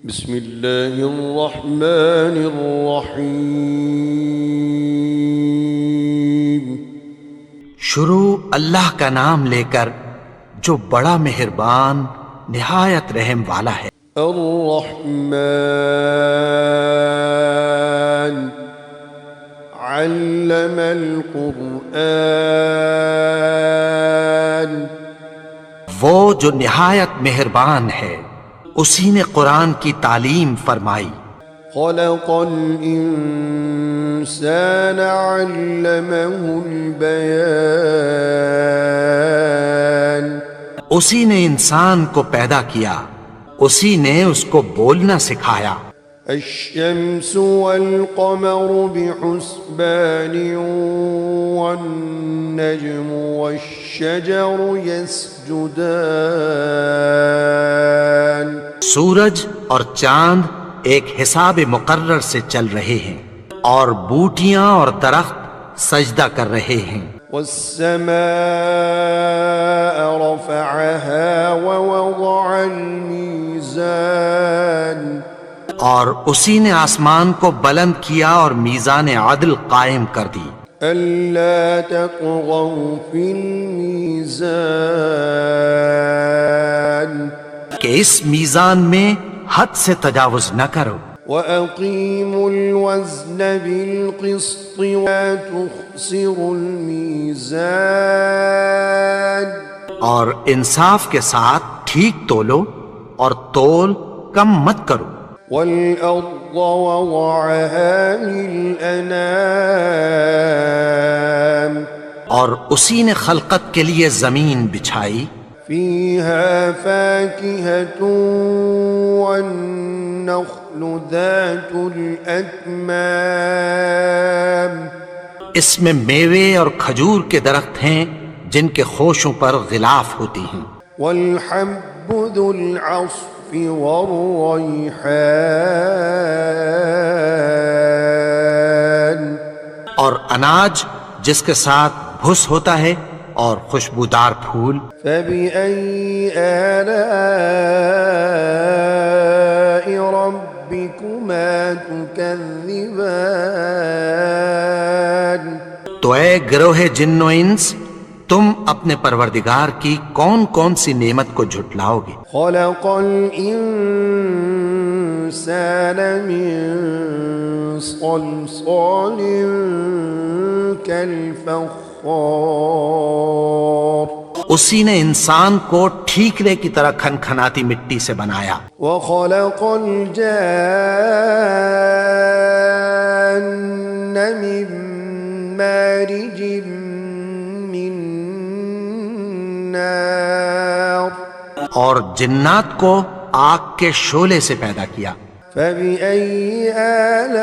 بسم اللہ الرحمن الرحیم۔ شروع اللہ کا نام لے کر جو بڑا مہربان نہایت رحم والا ہے۔ الرحمن علم القرآن، وہ جو نہایت مہربان ہے اسی نے قرآن کی تعلیم فرمائی۔ خلق الانسان علمه البیان، اسی نے انسان کو پیدا کیا، اسی نے اس کو بولنا سکھایا۔ الشمس والقمر بحسبان والنجم والشجر يسجدان، سورج اور چاند ایک حساب مقرر سے چل رہے ہیں اور بوٹیاں اور درخت سجدہ کر رہے ہیں۔ والسماء رفعها ووضع الميزان، اور اسی نے آسمان کو بلند کیا اور میزان عدل قائم کر دی۔ ألا تطغوا في الميزان، کہ اس میزان میں حد سے تجاوز نہ کرو۔ وأقيموا الوزن بالقسط ولا تخسروا الميزان، اور انصاف کے ساتھ ٹھیک تولو اور تول کم مت کرو۔ والأرض وضعها للأنام، اور اسی نے خلقت کے لیے زمین بچھائی، فيها فاكهة والنخل ذات الأكمام، اس میں میوے اور کھجور کے درخت ہیں جن کے خوشوں پر غلاف ہوتی ہیں، والحب ذو العصف والريحان، اور اناج جس کے ساتھ بھس ہوتا ہے اور خوشبودار پھول۔ فبأي آلاء ربكما تكذبان، تو اے گروہ جن و انس، تم اپنے پروردگار کی کون کون سی نعمت کو جھٹلاؤ گے؟ خلق الإنسان من صلصال كالفخار، اسی نے انسان کو ٹھیکرے کی طرح کھنکھناتی مٹی سے بنایا۔ وخلق الجان من مارج من نار، اور جنات کو آگ کے شعلے سے پیدا کیا۔ فبأي آلاء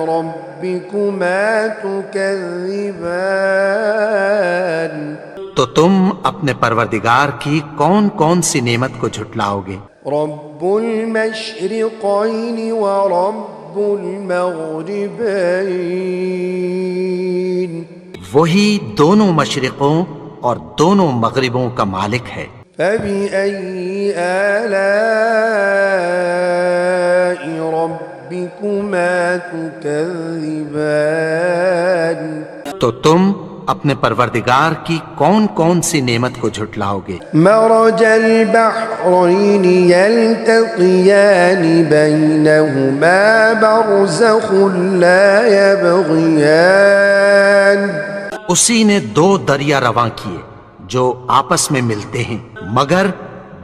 ربكما تكذبان، تو تم اپنے پروردگار کی کون کون سی نعمت کو جھٹلاؤ گے؟ رب المشرقين ورب المغربين، وہی دونوں مشرقوں اور دونوں مغربوں کا مالک ہے۔ فبأي آلاء ربكما تكذبان، تو تم اپنے پروردگار کی کون کون سی نعمت کو جھٹلاؤ گے؟ مرج البحرين يلتقيان بينهما برزخ لا يبغيان، اسی نے دو دریا رواں کیے جو آپس میں ملتے ہیں، مگر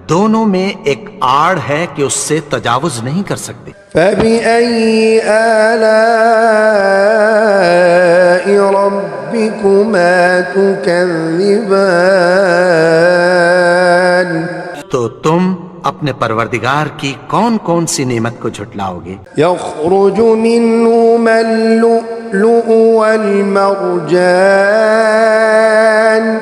دونوں میں ایک آڑ ہے کہ اس سے تجاوز نہیں کر سکتے۔ فبأي آلاء ربكما تكذبان، تو تم اپنے پروردگار کی کون کون سی نعمت کو جھٹلاؤ گے؟ يخرج منهما اللؤلؤ والمرجان،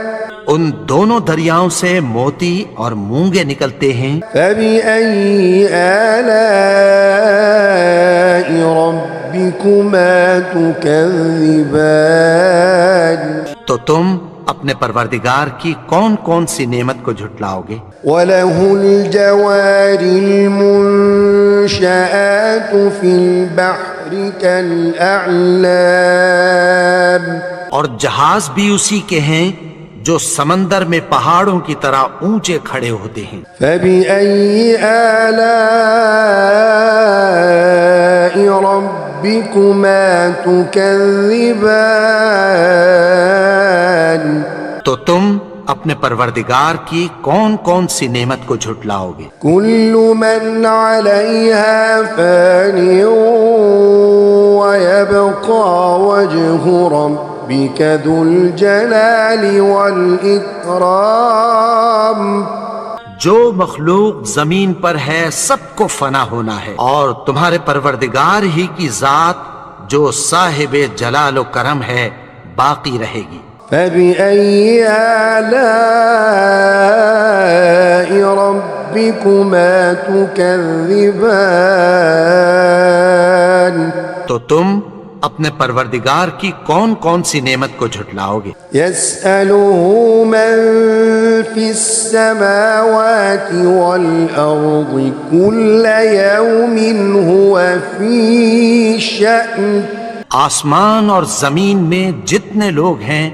ان دونوں دریاؤں سے موتی اور مونگے نکلتے ہیں۔ فبأي آلاء ربكما تكذبان، تو تم اپنے پروردگار کی کون کون سی نعمت کو جھٹلاؤ گے؟ وَلَهُ الْجَوَارِ الْمُنشَآتُ فِي الْبَحْرِ كَالْأَعْلَامِ، اور جہاز بھی اسی کے ہیں جو سمندر میں پہاڑوں کی طرح اونچے کھڑے ہوتے ہیں۔ فَبِأَيِّ آلَاءِ رَبِّكُمَا تُكَذِّبَانِ، تو تم اپنے پروردگار کی کون کون سی نعمت کو جھٹلاؤ گے؟ كُلُّ مَنْ عَلَيْهَا فَانٍ وَيَبْقَى وَجْهُ رَبِّكَ ذُو الْجَلَالِ وَالْإِكْرَامِ۔ جو مخلوق زمین پر ہے سب کو فنا ہونا ہے، اور تمہارے پروردگار ہی کی ذات جو صاحب جلال و کرم ہے باقی رہے گی۔ فَبِأَيِّ آلَاءِ رَبِّكُمَا تُكَذِّبَانِ، تو تم اپنے پروردگار کی کون کون سی نعمت کو جھٹلاؤ گے؟ يَسْأَلُهُ مَن فِي السَّمَاوَاتِ وَالْأَرْضِ كُلَّ يَوْمٍ هُوَ فِي شَأْنٍ۔ آسمان اور زمین میں جتنے لوگ ہیں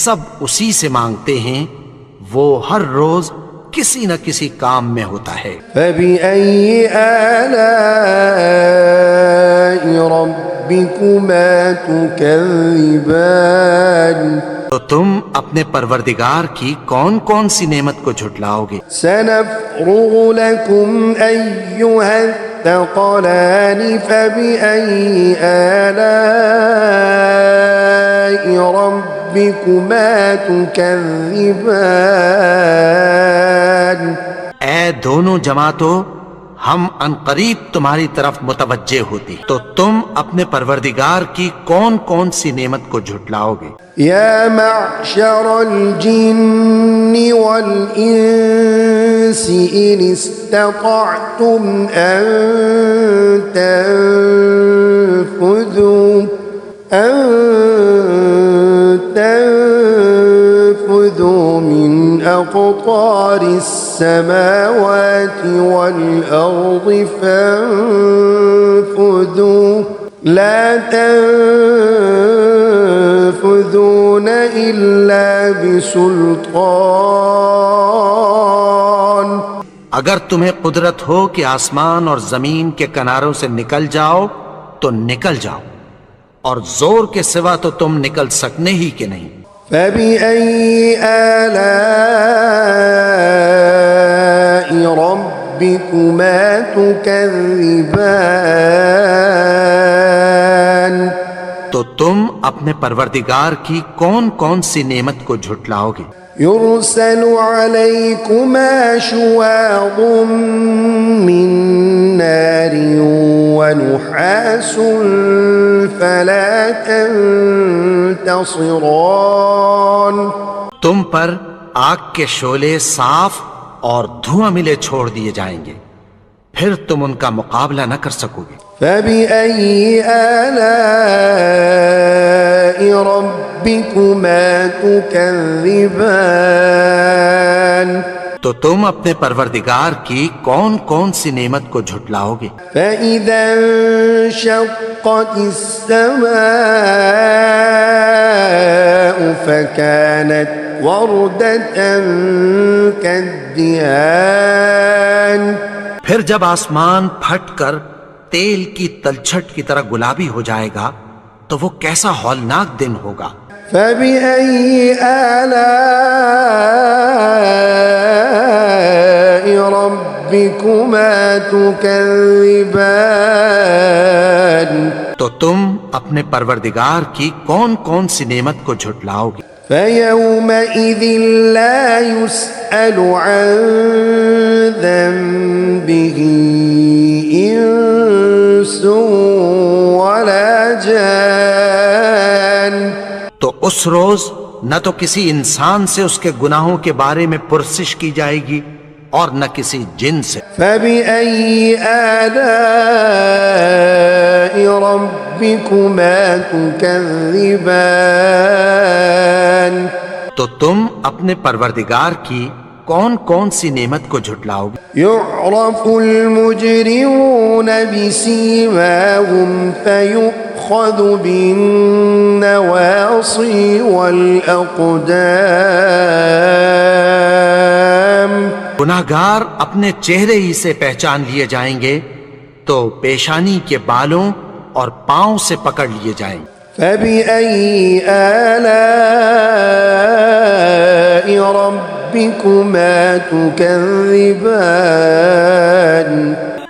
سب اسی سے مانگتے ہیں، وہ ہر روز کسی نہ کسی کام میں ہوتا ہے۔ فَبِأَيِّ آلَاءِ رَبِّكُمَا تُكَذِّبَانِ، تو تم اپنے پروردگار کی کون کون سی نعمت کو جھٹلاؤ گے؟ سَنَفْرُغُ لَكُمْ أَيُّهَ الثَّقَلَانِ فَبِأَيِّ آلَاءِ رَبِّكُمَا تُكَذِّبَانِ۔ اے دونوں جماعتوں، ہم عنقریب تمہاری طرف متوجہ ہوتی، تو تم اپنے پروردگار کی کون کون سی نعمت کو جھٹلاؤ گے؟ یا معشر الجن والانس ان استطعتم ان تنفذوا من اقطار السماوات والارض فانفذوا لا تنفذون الا بسلطان۔ اگر تمہیں قدرت ہو کہ آسمان اور زمین کے کناروں سے نکل جاؤ تو نکل جاؤ، اور زور کے سوا تو تم نکل سکنے ہی کہ نہیں۔ فَبِأَيِّ آلَاءِ رَبِّكُمَا تُكَذِّبَانِ، تو تم اپنے پروردگار کی کون کون سی نعمت کو جھٹلاؤ گے؟ يُرْسَلُ عَلَيْكُمَا شُوَاظٌ مِّن نَّارٍ وَنُحَاسٌ فَلَا تَنتَصِرَانِ، تم پر آگ کے شعلے صاف اور دھواں ملے چھوڑ دیے جائیں گے، پھر تم ان کا مقابلہ نہ کر سکو گے۔ فَبِأَيِّ آلَاءِ رَبِّكُمَا تُكَذِّبَانِ، تو تم اپنے پروردگار کی کون کون سی نعمت کو جھٹلاؤ گے؟ فَإِذَا انشَقَّتِ السَّمَاءُ فَكَانَتْ وَرْدَةً كَالدِّهَانِ، پھر جب آسمان پھٹ کر تیل کی تلچھٹ کی طرح گلابی ہو جائے گا تو وہ کیسا ہولناک دن ہوگا۔ فَبِأَيِّ آلَاءِ رَبِّكُمَا تُكَذِّبَانِ، تو تم اپنے پروردگار کی کون کون سی نعمت کو جھٹلاؤ گے؟ فَيَوْمَئِذٍ لَا يُسْأَلُ عَن ذَنبِهِ إِنسٌ وَلَا جَانٌ، تو اس روز نہ تو کسی انسان سے اس کے گناہوں کے بارے میں پرسش کی جائے گی اور نہ کسی جن سے۔ فَبِأَيِّ آلَاءِ رَبِّكُمَا تُكَذِّبَانِ، تو تم اپنے پروردگار کی کون کون سی نعمت کو جھٹلاؤ گے؟ يعرف المجرمون بسيماهم فيؤخذ بالنواصي والأقدام گناہگار اپنے چہرے ہی سے پہچان لیے جائیں گے تو پیشانی کے بالوں اور پاؤں سے پکڑ لیے جائیں گے۔ فبأي آلاء ربكما تكذبان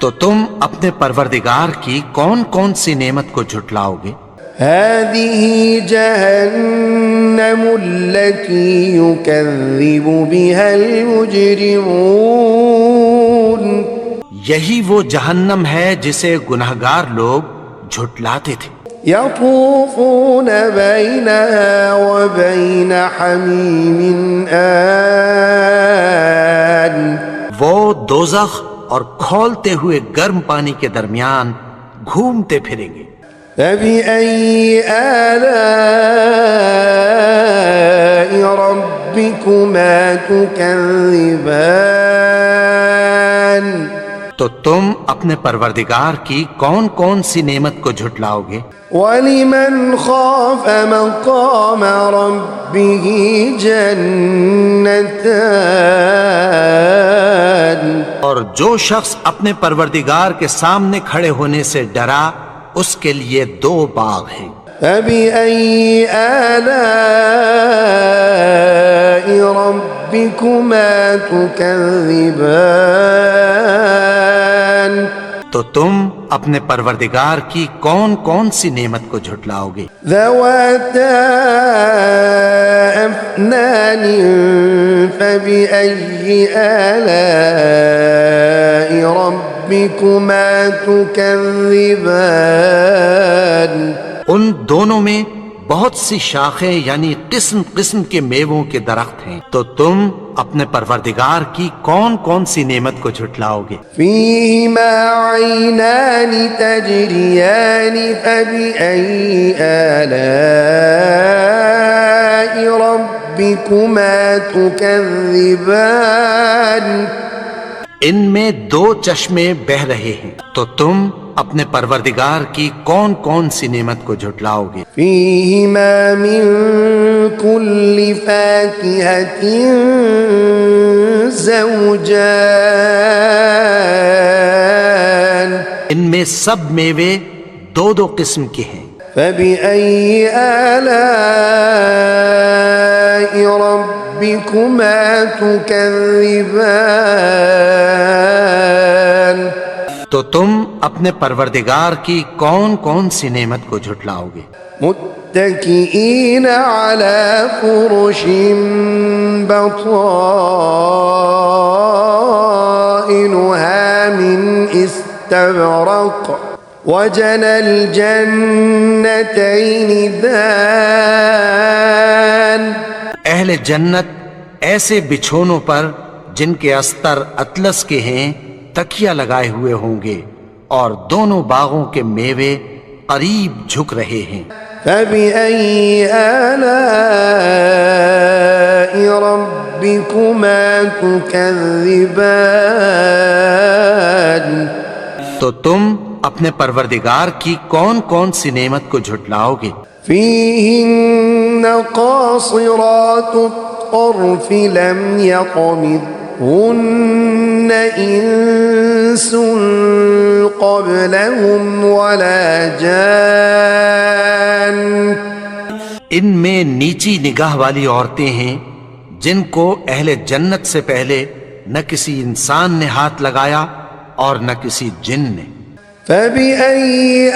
تو تم اپنے پروردگار کی کون کون سی نعمت کو جھٹلاؤ گے؟ هذه جهنم التي يكذب بها المجرمون یہی وہ جہنم ہے جسے گناہگار لوگ جھٹلاتے تھے۔ يطوفون بينها وبين حميم آن وہ دوزخ اور کھولتے ہوئے گرم پانی کے درمیان گھومتے پھریں گے۔ فبأي آلاء ربكما تكذبان تو تم اپنے پروردگار کی کون کون سی نعمت کو جھٹلاؤ گے؟ ولمن خاف مقام ربه جنتان اور جو شخص اپنے پروردگار کے سامنے کھڑے ہونے سے ڈرا اس کے لیے 2 باغ ہیں۔ فبأي آلاء ربكما تكذبان تو تم اپنے پروردگار کی کون کون سی نعمت کو جھٹلاؤ گے؟ ذواتا أفنان فبأي آلاء ربكما تكذبان ان دونوں میں بہت سی شاخیں یعنی قسم قسم کے میووں کے درخت ہیں، تو تم اپنے پروردگار کی کون کون سی نعمت کو جھٹلاؤ گے؟ فيهما عينان تجريان فبأي آلاء ربكما تكذبان ان میں 2 چشمے بہہ رہے ہیں، تو تم اپنے پروردگار کی کون کون سی نعمت کو جھٹلاؤ گے؟ فيهما من كل فاكهة زوجان ان میں سب میوے 2 قسم کے ہیں۔ فبأي آلاء ربكما تكذبان تو تم اپنے پروردگار کی کون کون سی نعمت کو جھٹلاؤ گے؟ متكئين على فرش بطائنها من استبرق وجنى الجنتين دان اہل جنت ایسے بچھونوں پر جن کے استر اطلس کے ہیں تکیہ لگائے ہوئے ہوں گے اور دونوں باغوں کے میوے قریب جھک رہے ہیں۔ فبأي آلاء ربكما تكذبان تو تم اپنے پروردگار کی کون کون سی نعمت کو جھٹلاؤ گے؟ فيهن قاصرات الطرف لم يطمثهن إنس قبلهم ولا جان ان میں نیچی نگاہ والی عورتیں ہیں جن کو اہل جنت سے پہلے نہ کسی انسان نے ہاتھ لگایا اور نہ کسی جن نے۔ فبأي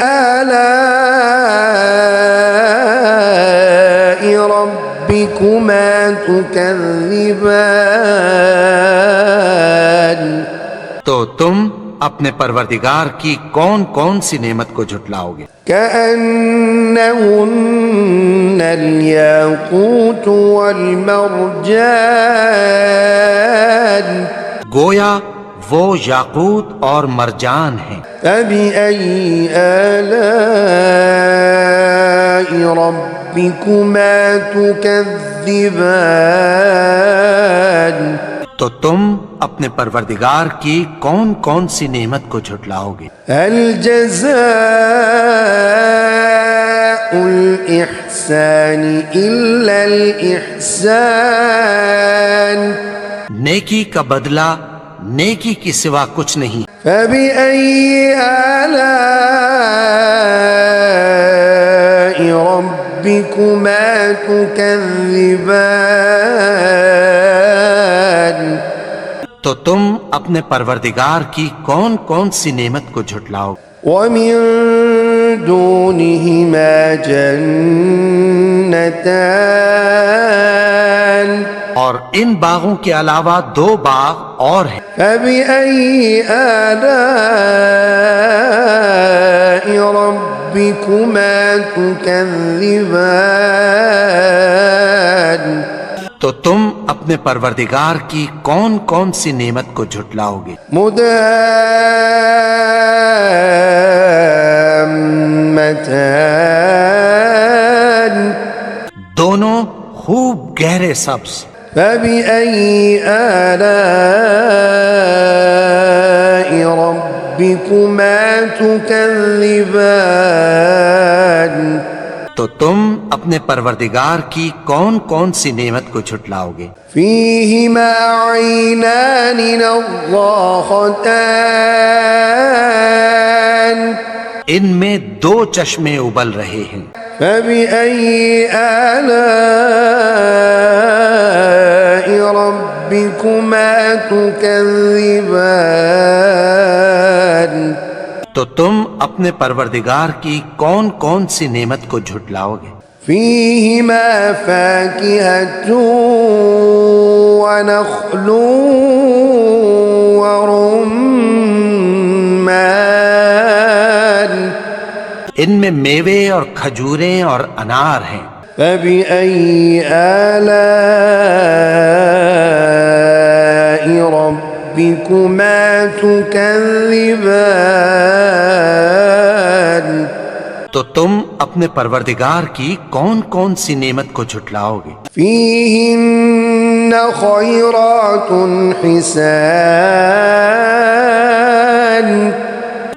آلاء ربكما تكذبان تو تم اپنے پروردگار کی کون کون سی نعمت کو جھٹلاؤ گے؟ كأنهن الياقوت والمرجان گویا وہ یاقوت اور مرجان ہیں۔ فبأي آلاء ربكما تكذبان تكذبان تو تم اپنے پروردگار کی کون کون سی نعمت کو جھٹلاؤ گے؟ هل جزاء الإحسان إلا الإحسان نیکی کا بدلہ نیکی کی سوا کچھ نہیں۔ فبأي آلاء ربكما تكذبان تو تم اپنے پروردگار کی کون کون سی نعمت کو جھٹلاؤ گے؟ ومن دونهما جنتان اور ان باغوں کے علاوہ دو باغ اور ہیں۔ فبأي آلاء ربكما تكذبان تو تم اپنے پروردگار کی کون کون سی نعمت کو جھٹلاؤ گے؟ مدهامتان دونوں خوب گہرے سبز۔ فبأي آلاء ربكما تكذبان تو تم اپنے پروردگار کی کون کون سی نعمت کو جھٹلاؤ گے؟ فيهما عينان نضاختان ان میں دو چشمے ابل رہے ہیں۔ فبأي آلاء ربكما تكذبان تو تم اپنے پروردگار کی کون کون سی نعمت کو جھٹلاؤ گے؟ فيهما فاكهة ونخل ورمان ان میں میوے اور کھجوریں اور انار ہیں۔ فبأي آلاء ربكما تكذبان تو تم اپنے پروردگار کی کون کون سی نعمت کو جھٹلاؤ گے؟ فيهن خيرات حسان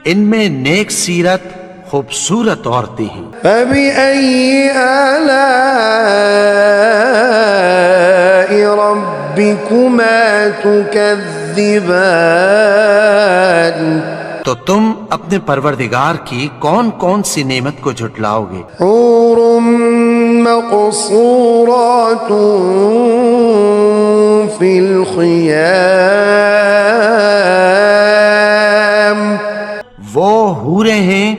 ان میں نیک سیرت خوبصورت عورتیں ہیں۔ فبأي آلاء ربكما تكذبان تو تم اپنے پروردگار کی کون کون سی نعمت کو جھٹلاؤ گے؟ حور مقصورات في الخيام وہ حوریں ہیں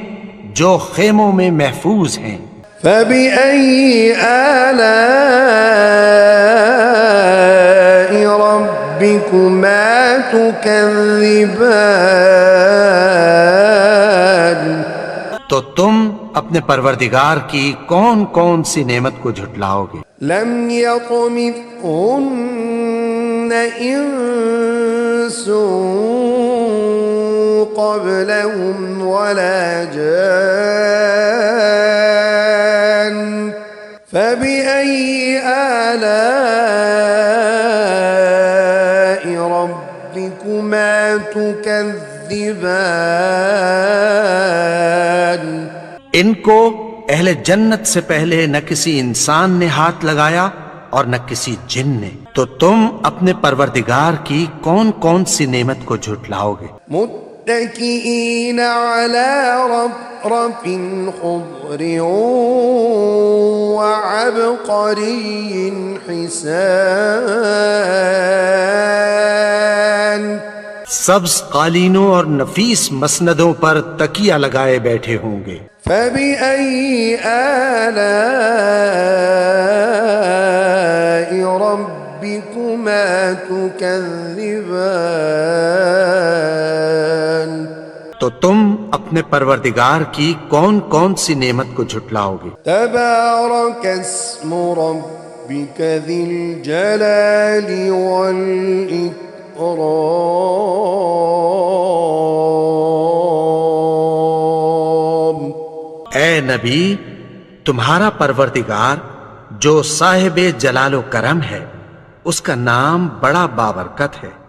جو خیموں میں محفوظ ہیں۔ فبأي آلاء ربكما تكذبان تو تم اپنے پروردگار کی کون کون سی نعمت کو جھٹلاؤ گے؟ لم يطمثهن إنس قبلهم ولا جان فبأي آلاء ربكما تكذبان ان کو اہل جنت سے پہلے نہ کسی انسان نے ہاتھ لگایا اور نہ کسی جن نے، تو تم اپنے پروردگار کی کون کون سی نعمت کو جھٹلاؤ گے؟ متكئين على رفرف خضر وعبقري حسان سبز قالینوں اور نفیس مسندوں پر تکیہ لگائے بیٹھے ہوں گے۔ فبأي آلاء ربكما تكذبان تو تم اپنے پروردگار کی کون کون سی نعمت کو جھٹلاؤ گے؟ تبارك اسم ربك ذي الجلال والإكرام اے نبی، تمہارا پروردگار جو صاحب جلال و کرم ہے، اس کا نام بڑا بابرکت ہے۔